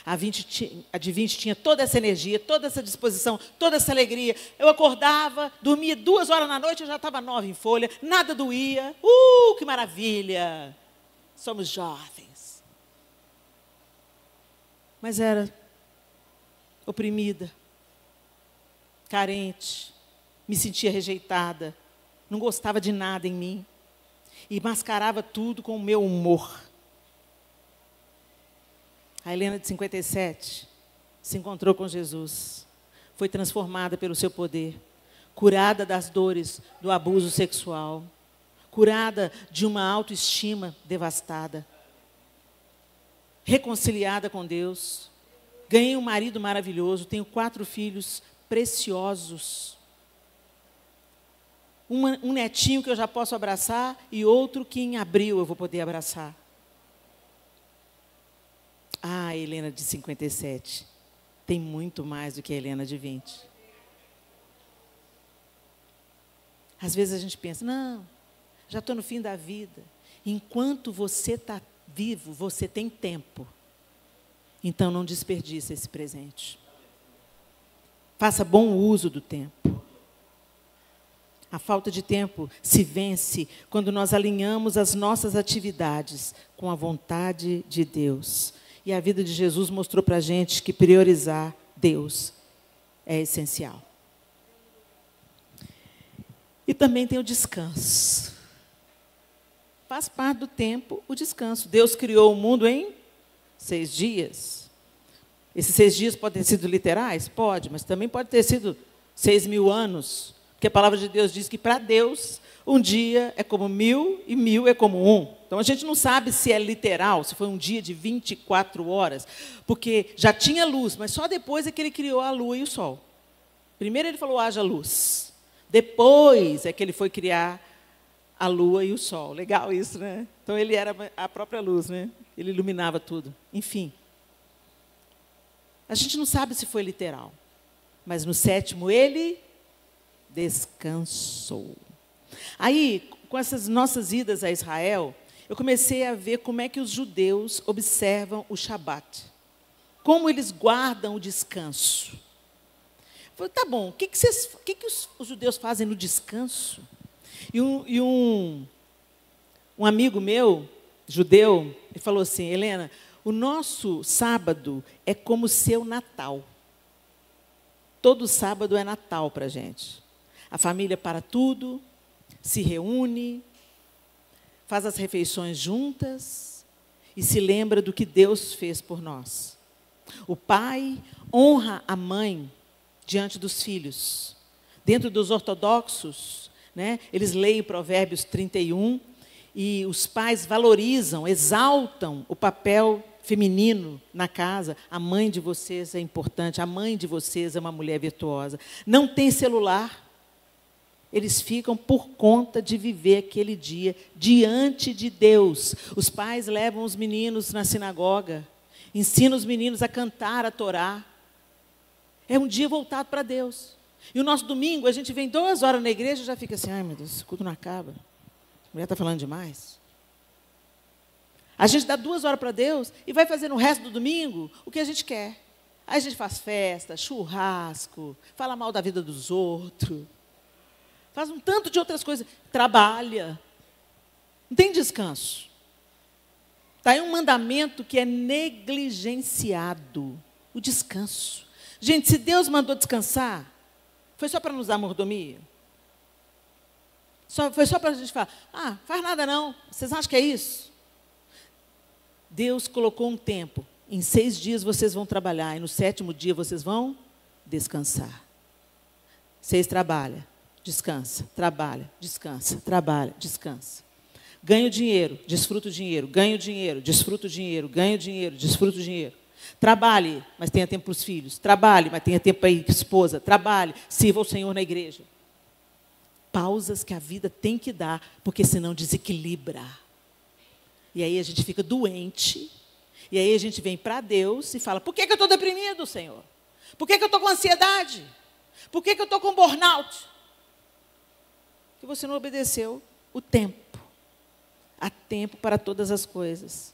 A de 20 tinha toda essa energia, toda essa disposição, toda essa alegria. Eu acordava, dormia 2 horas da noite, eu já estava 9 em folha, nada doía. Que maravilha! Somos jovens. Mas era oprimida, carente, me sentia rejeitada, não gostava de nada em mim e mascarava tudo com o meu humor. A Helena de 57 se encontrou com Jesus, foi transformada pelo seu poder, curada das dores do abuso sexual, curada de uma autoestima devastada, reconciliada com Deus. Ganhei um marido maravilhoso, tenho 4 filhos preciosos. Um netinho que eu já posso abraçar e outro que em abril eu vou poder abraçar. A Helena de 57 tem muito mais do que a Helena de 20. Às vezes a gente pensa, não, já estou no fim da vida. Enquanto você está vivo, você tem tempo. Então não desperdice esse presente. Faça bom uso do tempo. A falta de tempo se vence quando nós alinhamos as nossas atividades com a vontade de Deus. E a vida de Jesus mostrou para a gente que priorizar Deus é essencial. E também tem o descanso. Faz parte do tempo o descanso. Deus criou o mundo em 6 dias. Esses 6 dias podem ter sido literais? Pode, mas também pode ter sido 6.000 anos. Porque a palavra de Deus diz que, para Deus, um dia é como 1.000 e 1.000 é como 1. Então, a gente não sabe se é literal, se foi um dia de 24 horas, porque já tinha luz, mas só depois é que ele criou a lua e o sol. Primeiro ele falou, haja luz. Depois é que ele foi criar a lua e o sol. Legal isso, né? Então, ele era a própria luz, né? Ele iluminava tudo. Enfim. A gente não sabe se foi literal, mas no 7º ele descansou. Aí, com essas nossas idas a Israel, eu comecei a ver como é que os judeus observam o Shabat. Como eles guardam o descanso. Eu falei, tá bom, o que os judeus fazem no descanso? E um amigo meu, judeu, ele falou assim, Helena, o nosso sábado é como o seu Natal. Todo sábado é Natal para a gente. A família para tudo, se reúne, faz as refeições juntas e se lembra do que Deus fez por nós. O pai honra a mãe diante dos filhos. Dentro dos ortodoxos, né, eles leem Provérbios 31 e os pais valorizam, exaltam o papel feminino na casa. A mãe de vocês é importante, a mãe de vocês é uma mulher virtuosa. Não tem celular. eles ficam por conta de viver aquele dia diante de Deus. Os pais levam os meninos na sinagoga, ensinam os meninos a cantar a Torá. É um dia voltado para Deus. E o nosso domingo, a gente vem 2 horas na igreja e já fica assim, ai meu Deus, esse culto não acaba. A mulher está falando demais. A gente dá 2 horas para Deus e vai fazer no resto do domingo o que a gente quer. Aí a gente faz festa, churrasco, fala mal da vida dos outros. Faz um tanto de outras coisas. Trabalha. Não tem descanso. Está aí um mandamento que é negligenciado. O descanso. Gente, se Deus mandou descansar, foi só para nos dar mordomia? Foi só para a gente falar, faz nada não. Vocês acham que é isso? Deus colocou um tempo. Em 6 dias vocês vão trabalhar. E no 7º dia vocês vão descansar. 6 trabalha. Descansa, trabalha, descansa, trabalha, descansa. Ganho dinheiro, desfruta o dinheiro, ganho dinheiro, desfruta o dinheiro, ganho dinheiro, desfruta o dinheiro. Trabalhe, mas tenha tempo para os filhos. Trabalhe, mas tenha tempo para a esposa. Trabalhe, sirva ao Senhor na igreja. Pausas que a vida tem que dar, porque senão desequilibra. E aí a gente fica doente. E aí a gente vem para Deus e fala, por que eu estou deprimido, Senhor? Por que eu estou com ansiedade? Por que eu estou com burnout? Que você não obedeceu o tempo. Há tempo para todas as coisas.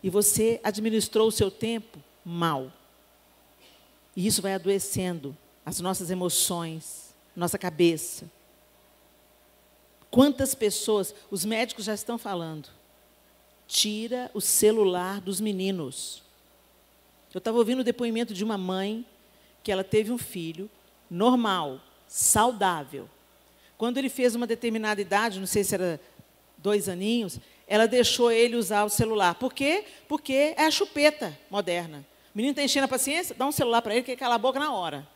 E você administrou o seu tempo mal. E isso vai adoecendo as nossas emoções, nossa cabeça. Quantas pessoas, os médicos já estão falando, tira o celular dos meninos. Eu estava ouvindo o depoimento de uma mãe que ela teve um filho normal, saudável. Quando ele fez uma determinada idade, não sei se era 2 aninhos, ela deixou ele usar o celular. Por quê? Porque é a chupeta moderna. O menino está enchendo a paciência, dá um celular para ele, que ele cala a boca na hora.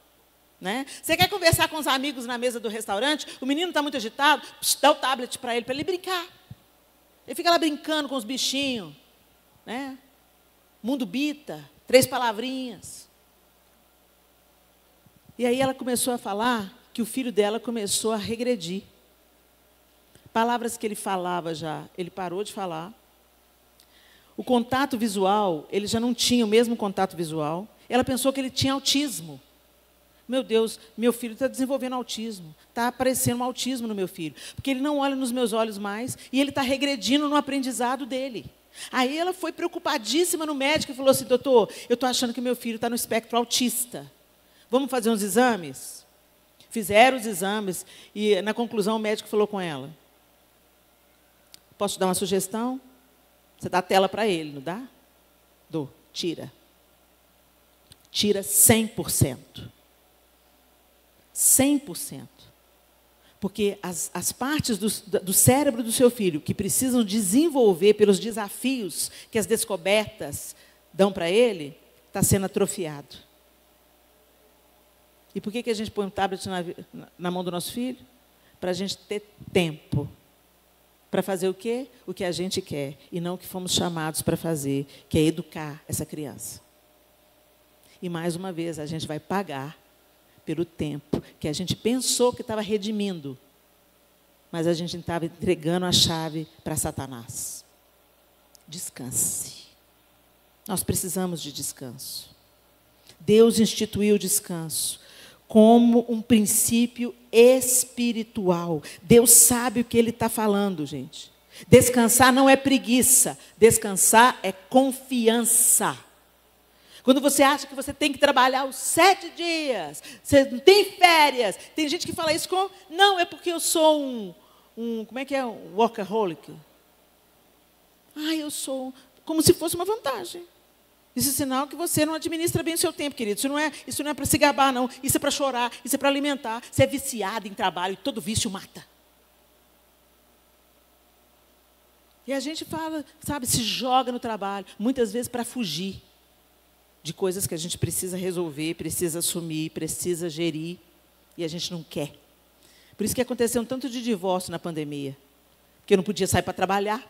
Né? Você quer conversar com os amigos na mesa do restaurante, o menino está muito agitado, dá o tablet para ele brincar. Ele fica lá brincando com os bichinhos. Né? Mundo Bita, 3 palavrinhas. E aí ela começou a falar que o filho dela começou a regredir. Palavras que ele falava já, ele parou de falar. O contato visual, ele já não tinha o mesmo contato visual. Ela pensou que ele tinha autismo. Meu Deus, meu filho está desenvolvendo autismo. Está aparecendo um autismo no meu filho. Porque ele não olha nos meus olhos mais e ele está regredindo no aprendizado dele. Aí ela foi preocupadíssima no médico e falou assim, doutor, eu estou achando que meu filho está no espectro autista. Vamos fazer uns exames? Fizeram os exames e, na conclusão, o médico falou com ela, posso te dar uma sugestão? Você dá a tela para ele, não dá? Dou, tira. Tira 100%. 100%. Porque as partes do cérebro do seu filho que precisam desenvolver pelos desafios que as descobertas dão para ele, está sendo atrofiado. E por que a gente põe um tablet na mão do nosso filho? Para a gente ter tempo. Para fazer o quê? O que a gente quer. E não o que fomos chamados para fazer, que é educar essa criança. E, mais uma vez, a gente vai pagar pelo tempo que a gente pensou que estava redimindo. Mas a gente estava entregando a chave para Satanás. Descanse. Nós precisamos de descanso. Deus instituiu o descanso como um princípio espiritual. Deus sabe o que Ele está falando, gente. Descansar não é preguiça. Descansar é confiança. Quando você acha que você tem que trabalhar os 7 dias, você não tem férias. Tem gente que fala isso com... Não, é porque eu sou como é que é? Um workaholic. Eu sou... Como se fosse uma vantagem. Isso é sinal que você não administra bem o seu tempo, querido. Isso não é para se gabar, não. Isso é para chorar, isso é para alimentar. Você é viciado em trabalho e todo vício mata. E a gente fala, sabe, se joga no trabalho, muitas vezes para fugir de coisas que a gente precisa resolver, precisa assumir, precisa gerir, e a gente não quer. Por isso que aconteceu um tanto de divórcio na pandemia. Porque eu não podia sair para trabalhar,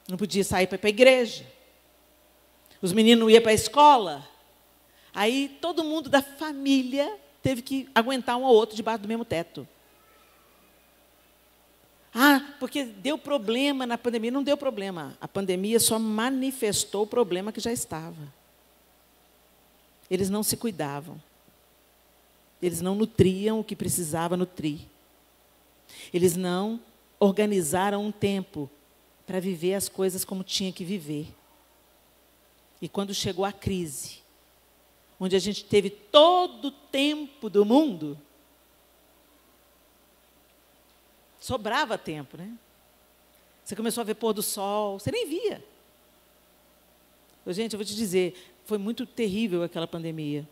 não podia sair para ir para a igreja. Os meninos não iam para a escola. Aí todo mundo da família teve que aguentar um ao outro debaixo do mesmo teto. Ah, porque deu problema na pandemia. Não deu problema. A pandemia só manifestou o problema que já estava. Eles não se cuidavam. Eles não nutriam o que precisava nutrir. Eles não organizaram um tempo para viver as coisas como tinha que viver. E quando chegou a crise, onde a gente teve todo o tempo do mundo, sobrava tempo, né? Você começou a ver pôr do sol, você nem via. Gente, eu vou te dizer, foi muito terrível aquela pandemia.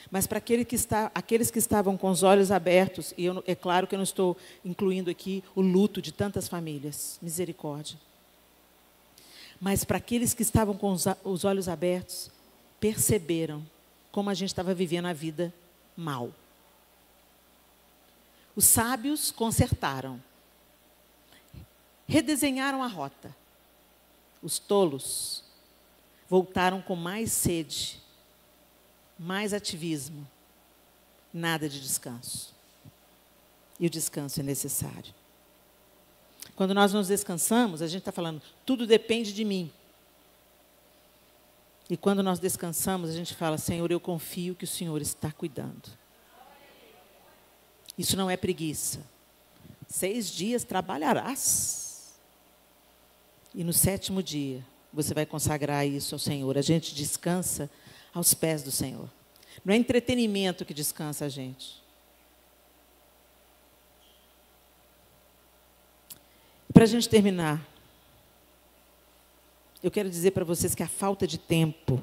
Mas para aqueles que estavam com os olhos abertos, e é claro que eu não estou incluindo aqui o luto de tantas famílias, misericórdia. Mas para aqueles que estavam com os olhos abertos, perceberam como a gente estava vivendo a vida mal. Os sábios consertaram, redesenharam a rota. Os tolos voltaram com mais sede, mais ativismo, nada de descanso. E o descanso é necessário. Quando nós nos descansamos, a gente está falando, tudo depende de mim. E quando nós descansamos, a gente fala, Senhor, eu confio que o Senhor está cuidando. Isso não é preguiça. 6 dias trabalharás. E no 7º dia, você vai consagrar isso ao Senhor. A gente descansa aos pés do Senhor. Não é entretenimento que descansa a gente. Para a gente terminar, eu quero dizer para vocês que a falta de tempo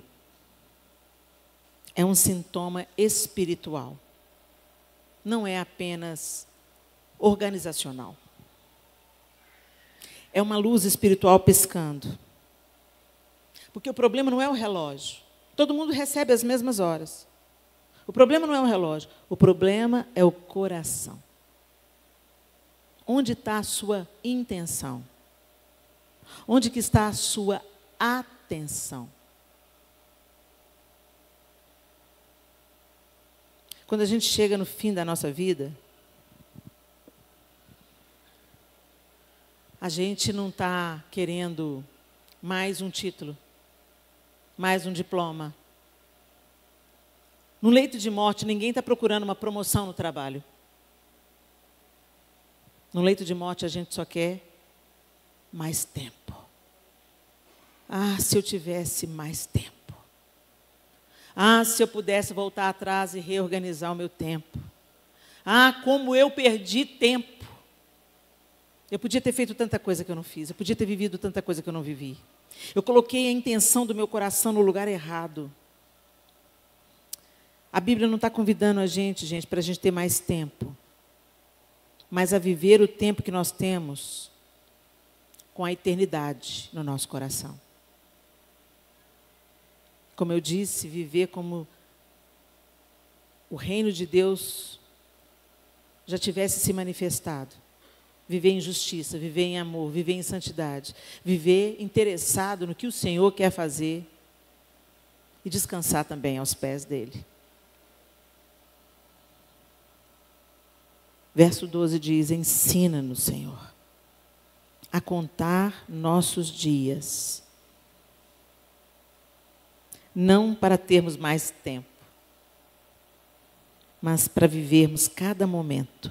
é um sintoma espiritual. Não é apenas organizacional. É uma luz espiritual piscando. Porque o problema não é o relógio. Todo mundo recebe as mesmas horas. O problema não é o relógio. O problema é o coração. Onde está a sua intenção? Onde que está a sua atenção? Quando a gente chega no fim da nossa vida, a gente não está querendo mais um título, mais um diploma. No leito de morte, ninguém está procurando uma promoção no trabalho. No leito de morte, a gente só quer mais tempo. Ah, se eu tivesse mais tempo. Ah, se eu pudesse voltar atrás e reorganizar o meu tempo. Ah, como eu perdi tempo. Eu podia ter feito tanta coisa que eu não fiz. Eu podia ter vivido tanta coisa que eu não vivi. Eu coloquei a intenção do meu coração no lugar errado. A Bíblia não está convidando a gente, para a gente ter mais tempo. Mas a viver o tempo que nós temos com a eternidade no nosso coração. Como eu disse, viver como o reino de Deus já tivesse se manifestado. Viver em justiça, viver em amor, viver em santidade. Viver interessado no que o Senhor quer fazer. E descansar também aos pés dele. Verso 12 diz, ensina-nos, Senhor, a contar nossos dias. Não para termos mais tempo, mas para vivermos cada momento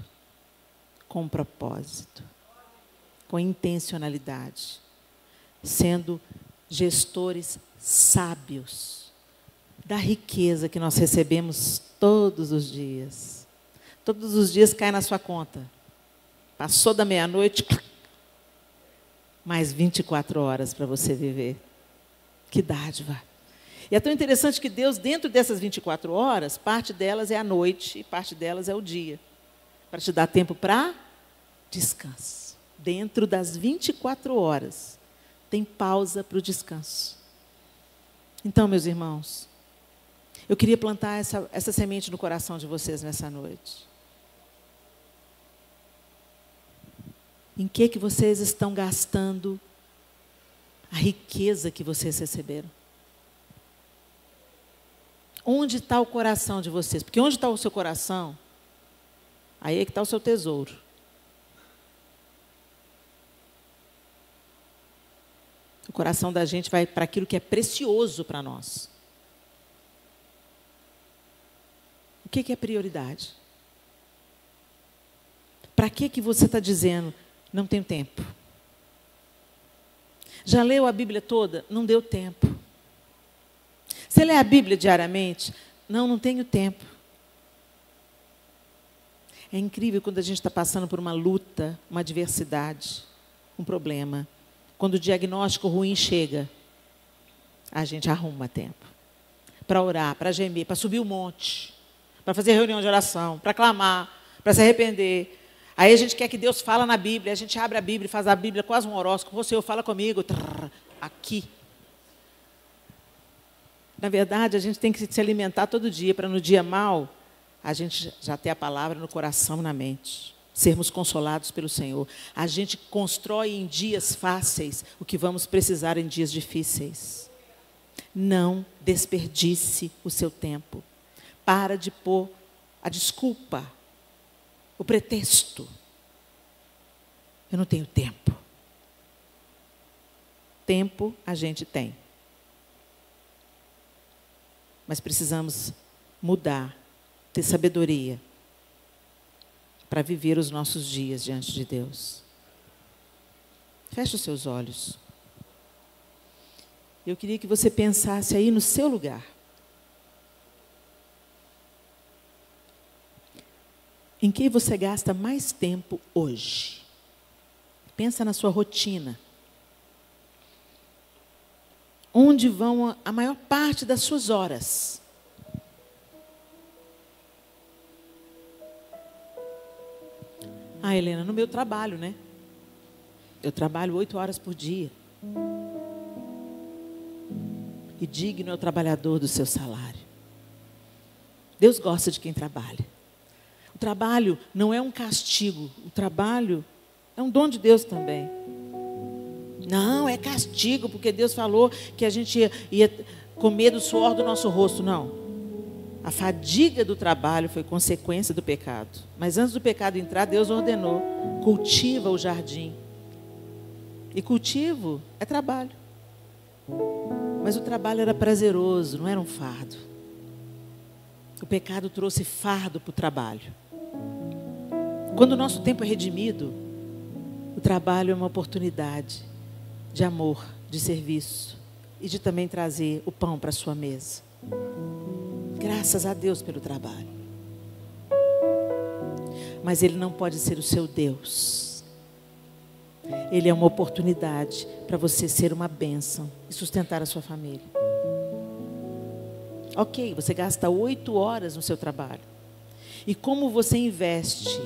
com propósito, com intencionalidade, sendo gestores sábios da riqueza que nós recebemos todos os dias. Todos os dias cai na sua conta. Passou da meia-noite, mais 24 horas para você viver. Que dádiva. E é tão interessante que Deus, dentro dessas 24 horas, parte delas é a noite e parte delas é o dia. Para te dar tempo para descanso. Dentro das 24 horas, tem pausa para o descanso. Então, meus irmãos, eu queria plantar essa semente no coração de vocês nessa noite. Em que vocês estão gastando a riqueza que vocês receberam? Onde está o coração de vocês? Porque onde está o seu coração, aí é que está o seu tesouro. O coração da gente vai para aquilo que é precioso para nós. O que é prioridade? Para que você está dizendo, não tenho tempo? Já leu a Bíblia toda? Não deu tempo. Você lê a Bíblia diariamente? Não tenho tempo. É incrível quando a gente está passando por uma luta, uma adversidade, um problema. Quando o diagnóstico ruim chega, a gente arruma tempo para orar, para gemer, para subir o monte, para fazer reunião de oração, para clamar, para se arrepender. Aí a gente quer que Deus fala na Bíblia, a gente abre a Bíblia e faz a Bíblia quase um horóscopo. Senhor, fala comigo, aqui. Na verdade, a gente tem que se alimentar todo dia, para no dia mau, a gente já ter a palavra no coração e na mente. Sermos consolados pelo Senhor. A gente constrói em dias fáceis o que vamos precisar em dias difíceis. Não desperdice o seu tempo. Para de pôr a desculpa, o pretexto. Eu não tenho tempo. Tempo a gente tem. Mas precisamos mudar, ter sabedoria para viver os nossos dias diante de Deus. Feche os seus olhos. Eu queria que você pensasse aí no seu lugar. Em que você gasta mais tempo hoje? Pensa na sua rotina. Onde vão a maior parte das suas horas? Ah, Helena, no meu trabalho, né? Eu trabalho 8 horas por dia. E digno é o trabalhador do seu salário. Deus gosta de quem trabalha. O trabalho não é um castigo. O trabalho é um dom de Deus também. Não, é castigo, porque Deus falou que a gente ia comer do suor do nosso rosto. Não. A fadiga do trabalho foi consequência do pecado. Mas antes do pecado entrar, Deus ordenou: cultiva o jardim. E cultivo é trabalho. Mas o trabalho era prazeroso, não era um fardo. O pecado trouxe fardo para o trabalho. Quando o nosso tempo é redimido, o trabalho é uma oportunidade de amor, de serviço e de também trazer o pão para a sua mesa. Graças a Deus pelo trabalho. Mas ele não pode ser o seu Deus. Ele é uma oportunidade para você ser uma bênção e sustentar a sua família. Ok, você gasta 8 horas no seu trabalho. E como você investe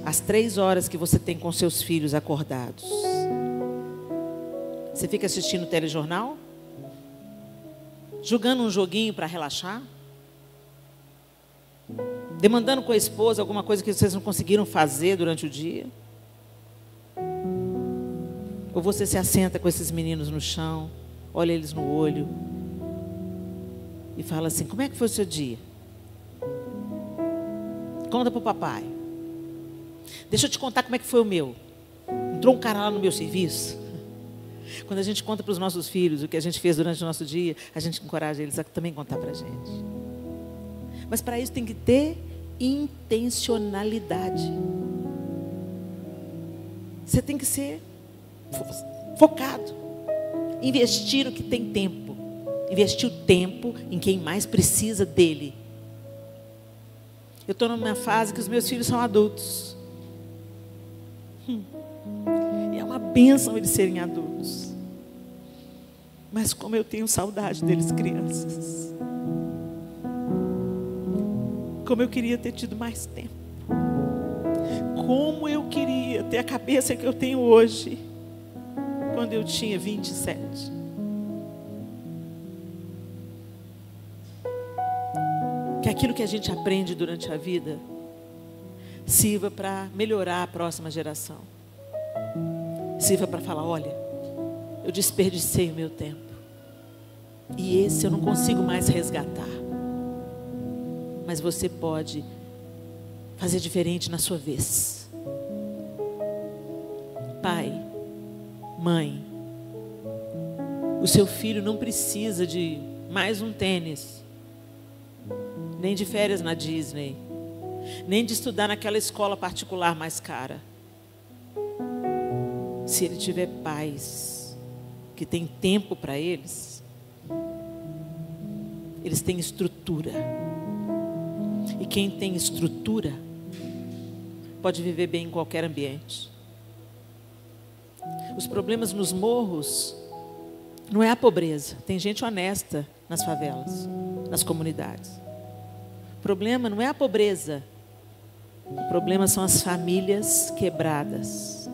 as 3 horas que você tem com seus filhos acordados? Você fica assistindo telejornal? Jogando um joguinho para relaxar? Demandando com a esposa alguma coisa que vocês não conseguiram fazer durante o dia? Ou você se assenta com esses meninos no chão, olha eles no olho e fala assim: como é que foi o seu dia? Conta para o papai. Deixa eu te contar como é que foi o meu. Entrou um cara lá no meu serviço. Quando a gente conta para os nossos filhos o que a gente fez durante o nosso dia, a gente encoraja eles a também contar para a gente. Mas para isso tem que ter intencionalidade. Você tem que ser focado. Investir o que tem tempo. Investir o tempo em quem mais precisa dele. Eu estou numa fase que os meus filhos são adultos. É uma bênção eles serem adultos. Mas como eu tenho saudade deles crianças. Como eu queria ter tido mais tempo. Como eu queria ter a cabeça que eu tenho hoje. Quando eu tinha 27. Que aquilo que a gente aprende durante a vida sirva para melhorar a próxima geração. Sirva para falar: olha, eu desperdicei o meu tempo. E esse eu não consigo mais resgatar. mas você pode fazer diferente na sua vez. Pai, mãe, o seu filho não precisa de mais um tênis, nem de férias na Disney, nem de estudar naquela escola particular mais cara. Se ele tiver pais que têm tempo para eles, eles têm estrutura. E quem tem estrutura pode viver bem em qualquer ambiente. Os problemas nos morros não é a pobreza. Tem gente honesta nas favelas, nas comunidades. O problema não é a pobreza. O problema são as famílias quebradas,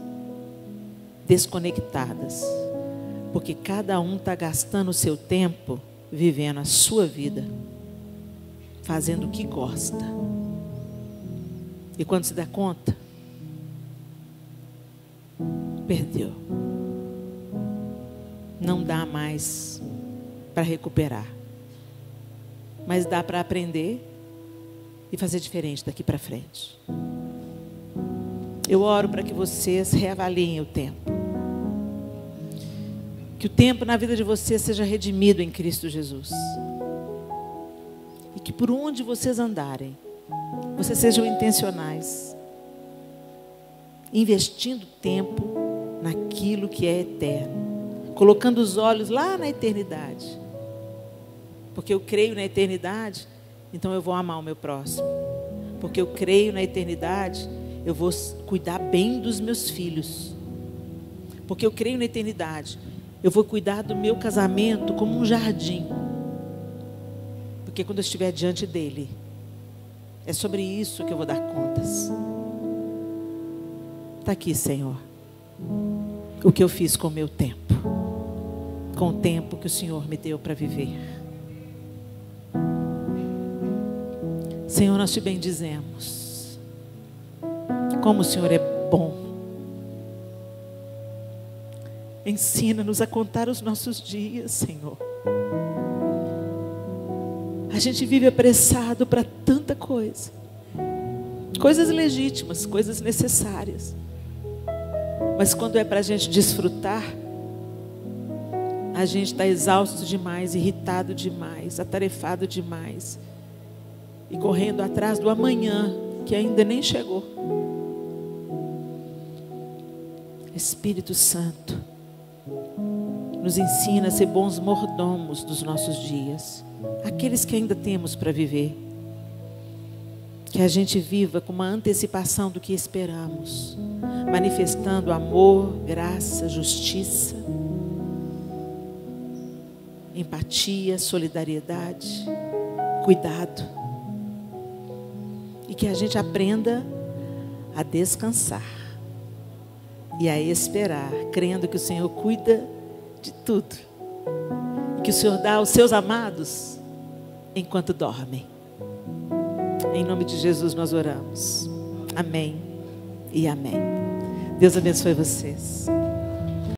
desconectadas. Porque cada um está gastando o seu tempo vivendo a sua vida, fazendo o que gosta. E quando se dá conta, perdeu. Não dá mais para recuperar. Mas dá para aprender e fazer diferente daqui para frente. Eu oro para que vocês reavaliem o tempo. Que o tempo na vida de vocês seja redimido em Cristo Jesus. E que por onde vocês andarem, vocês sejam intencionais, investindo tempo naquilo que é eterno, colocando os olhos lá na eternidade. Porque eu creio na eternidade, então eu vou amar o meu próximo. Porque eu creio na eternidade, eu vou cuidar bem dos meus filhos. Porque eu creio na eternidade, eu vou cuidar do meu casamento como um jardim. Porque quando eu estiver diante dele, é sobre isso que eu vou dar contas. Está aqui, Senhor, o que eu fiz com o meu tempo, com o tempo que o Senhor me deu para viver. Senhor, nós te bendizemos. Como o Senhor é bom. Ensina-nos a contar os nossos dias, Senhor. A gente vive apressado para tanta coisa. Coisas legítimas, coisas necessárias. Mas quando é para a gente desfrutar, a gente está exausto demais, irritado demais, atarefado demais. E correndo atrás do amanhã, que ainda nem chegou. Espírito Santo, nos ensina a ser bons mordomos dos nossos dias. Aqueles que ainda temos para viver. Que a gente viva com uma antecipação do que esperamos. Manifestando amor, graça, justiça, empatia, solidariedade, cuidado. E que a gente aprenda a descansar e a esperar, crendo que o Senhor cuida de tudo. E que o Senhor dá aos seus amados enquanto dormem. Em nome de Jesus nós oramos. Amém e amém. Deus abençoe vocês.